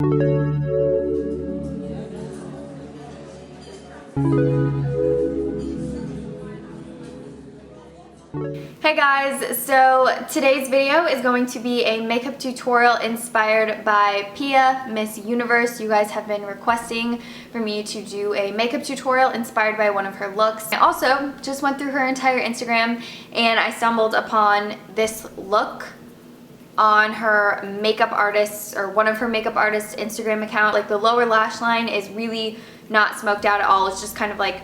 Hey guys, so today's video is going to be a makeup tutorial inspired by Pia, Miss Universe. You guys have been requesting for me to do a makeup tutorial inspired by one of her looks. I also just went through her entire Instagram and I stumbled upon this look on her makeup artist or one of her makeup artists Instagram account. Like the lower lash line is really not smoked out at all. It's just kind of like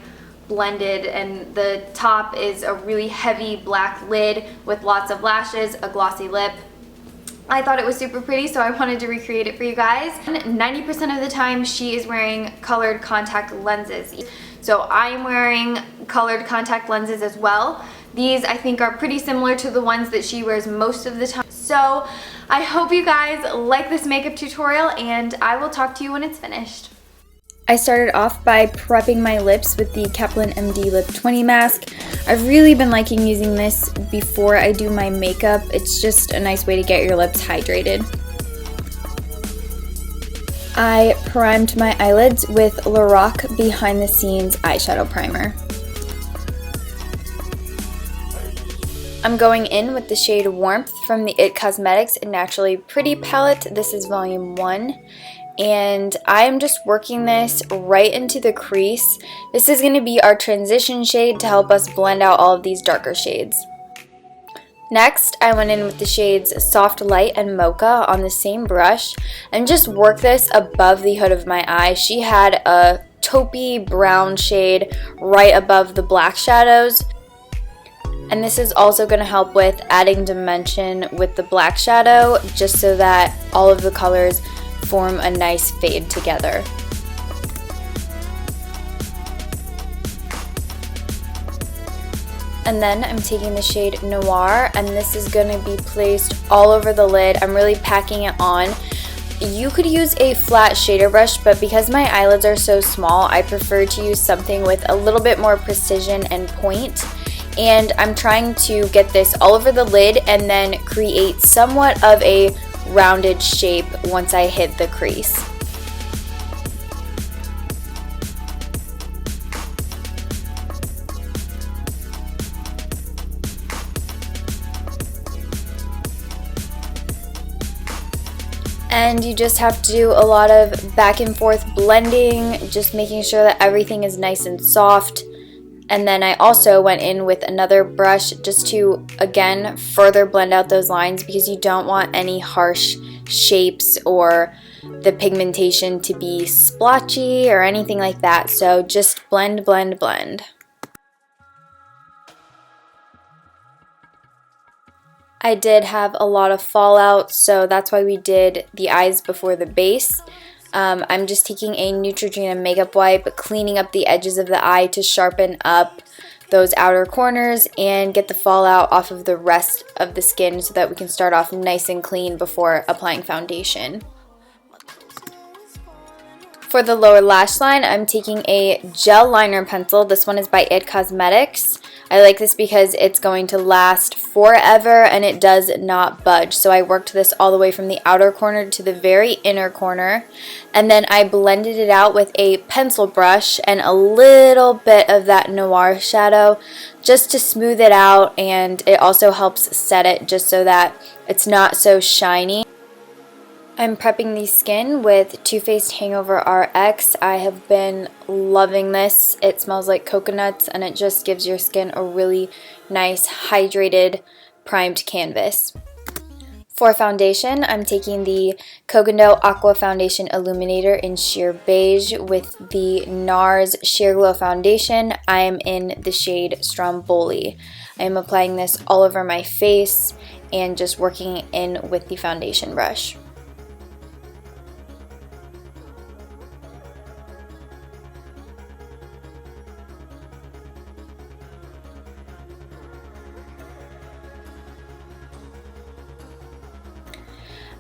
blended, and the top is a really heavy black lid with lots of lashes, a glossy lip. I thought it was super pretty, so I wanted to recreate it for you guys. 90% of the time she is wearing colored contact lenses. So I am wearing colored contact lenses as well. These I think are pretty similar to the ones that she wears most of the time. So I hope you guys like this makeup tutorial, and I will talk to you when it's finished. I started off by prepping my lips with the Kaplan MD Lip 20 mask. I've really been liking using this before I do my makeup. It's just a nice way to get your lips hydrated. I primed my eyelids with LORAC Behind the Scenes Eyeshadow Primer. I'm going in with the shade Warmth from the IT Cosmetics Naturally Pretty palette. This is volume 1. And I am just working this right into the crease. This is going to be our transition shade to help us blend out all of these darker shades. Next, I went in with the shades Soft Light and Mocha on the same brush and just work this above the hood of my eye. She had a taupey brown shade right above the black shadows. And this is also going to help with adding dimension with the black shadow, just so that all of the colors form a nice fade together. And then I'm taking the shade Noir, and this is going to be placed all over the lid. I'm really packing it on. You could use a flat shader brush, but because my eyelids are so small, I prefer to use something with a little bit more precision and point. And I'm trying to get this all over the lid and then create somewhat of a rounded shape once I hit the crease. And you just have to do a lot of back and forth blending, just making sure that everything is nice and soft. And then I also went in with another brush just to, again, further blend out those lines, because you don't want any harsh shapes or the pigmentation to be splotchy or anything like that. So just blend, blend, blend. I did have a lot of fallout, so that's why we did the eyes before the base. I'm just taking a Neutrogena makeup wipe, cleaning up the edges of the eye to sharpen up those outer corners and get the fallout off of the rest of the skin so that we can start off nice and clean before applying foundation. For the lower lash line, I'm taking a gel liner pencil. This one is by IT Cosmetics. I like this because it's going to last forever and it does not budge. So I worked this all the way from the outer corner to the very inner corner. And then I blended it out with a pencil brush and a little bit of that noir shadow just to smooth it out, and it also helps set it just so that it's not so shiny. I'm prepping the skin with Too Faced Hangover RX. I have been loving this. It smells like coconuts and it just gives your skin a really nice, hydrated, primed canvas. For foundation, I'm taking the Kokondo Aqua Foundation Illuminator in Sheer Beige with the NARS Sheer Glow Foundation. I am in the shade Stromboli. I am applying this all over my face and just working in with the foundation brush.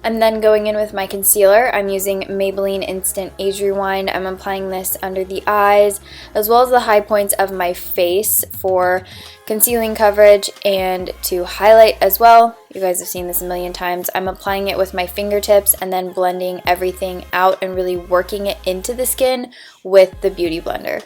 I'm then going in with my concealer. I'm using Maybelline Instant Age Rewind. I'm applying this under the eyes as well as the high points of my face for concealing coverage and to highlight as well. You guys have seen this a million times. I'm applying it with my fingertips and then blending everything out and really working it into the skin with the Beauty Blender.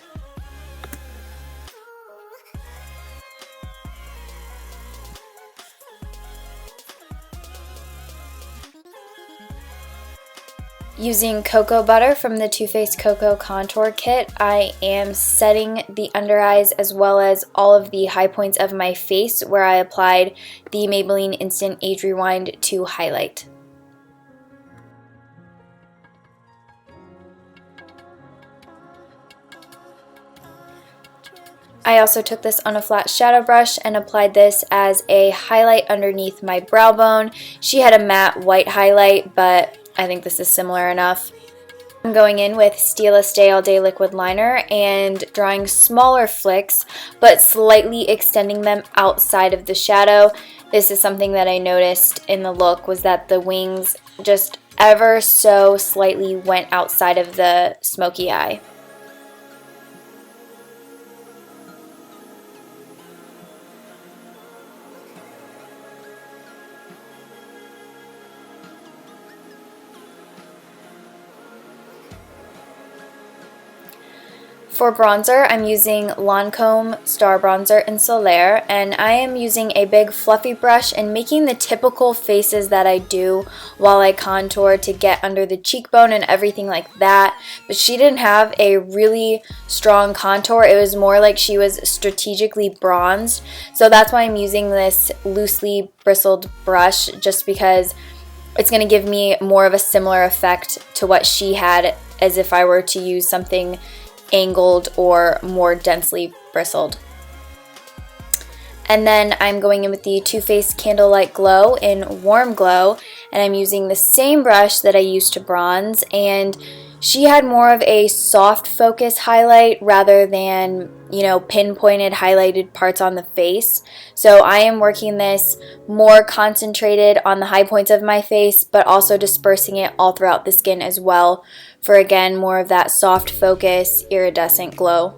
Using cocoa butter from the Too Faced Cocoa Contour Kit, I am setting the under eyes as well as all of the high points of my face where I applied the Maybelline Instant Age Rewind to highlight. I also took this on a flat shadow brush and applied this as a highlight underneath my brow bone. She had a matte white highlight, but I think this is similar enough. I'm going in with Stila Stay All Day Liquid Liner and drawing smaller flicks, but slightly extending them outside of the shadow. This is something that I noticed in the look, was that the wings just ever so slightly went outside of the smoky eye. For bronzer, I'm using Lancome Star Bronzer in Solaire, and I am using a big fluffy brush and making the typical faces that I do while I contour to get under the cheekbone and everything like that. But she didn't have a really strong contour. It was more like she was strategically bronzed. So that's why I'm using this loosely bristled brush, just because it's going to give me more of a similar effect to what she had as if I were to use something angled or more densely bristled. And then I'm going in with the Too Faced Candlelight Glow in Warm Glow, and I'm using the same brush that I used to bronze, and she had more of a soft focus highlight rather than, you know, pinpointed highlighted parts on the face. So I am working this more concentrated on the high points of my face, but also dispersing it all throughout the skin as well for, again, more of that soft focus, iridescent glow.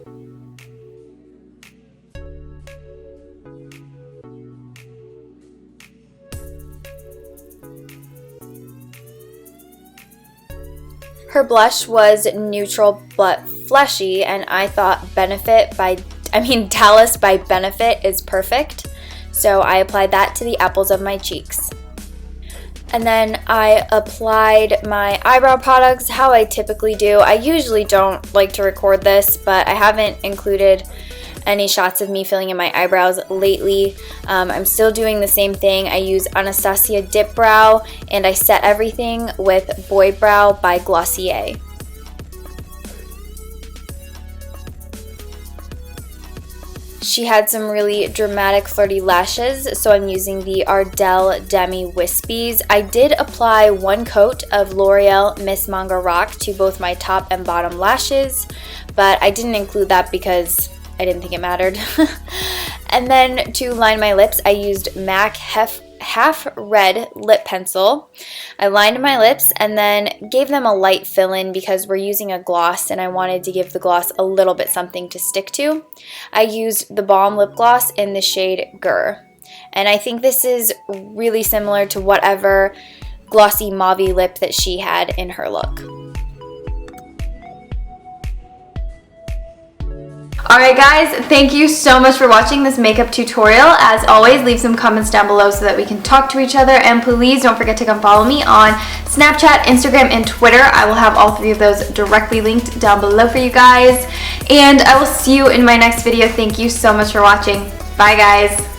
Her blush was neutral but fleshy, and I thought Dallas by Benefit is perfect. So I applied that to the apples of my cheeks. And then I applied my eyebrow products how I typically do. I usually don't like to record this, but I haven't included any shots of me filling in my eyebrows lately. I'm still doing the same thing. I use Anastasia Dip Brow, and I set everything with Boy Brow by Glossier. She had some really dramatic flirty lashes, so I'm using the Ardell Demi Wispies. I did apply one coat of L'Oreal Miss Manga Rock to both my top and bottom lashes, but I didn't include that because I didn't think it mattered. And then to line my lips, I used MAC Half Red Lip Pencil. I lined my lips and then gave them a light fill-in because we're using a gloss and I wanted to give the gloss a little bit something to stick to. I used the Balm Lip Gloss in the shade Gur. And I think this is really similar to whatever glossy mauve lip that she had in her look. Alright guys, thank you so much for watching this makeup tutorial. As always, leave some comments down below so that we can talk to each other, and please don't forget to come follow me on Snapchat, Instagram, and Twitter. I will have all three of those directly linked down below for you guys, and I will see you in my next video. Thank you so much for watching. Bye guys.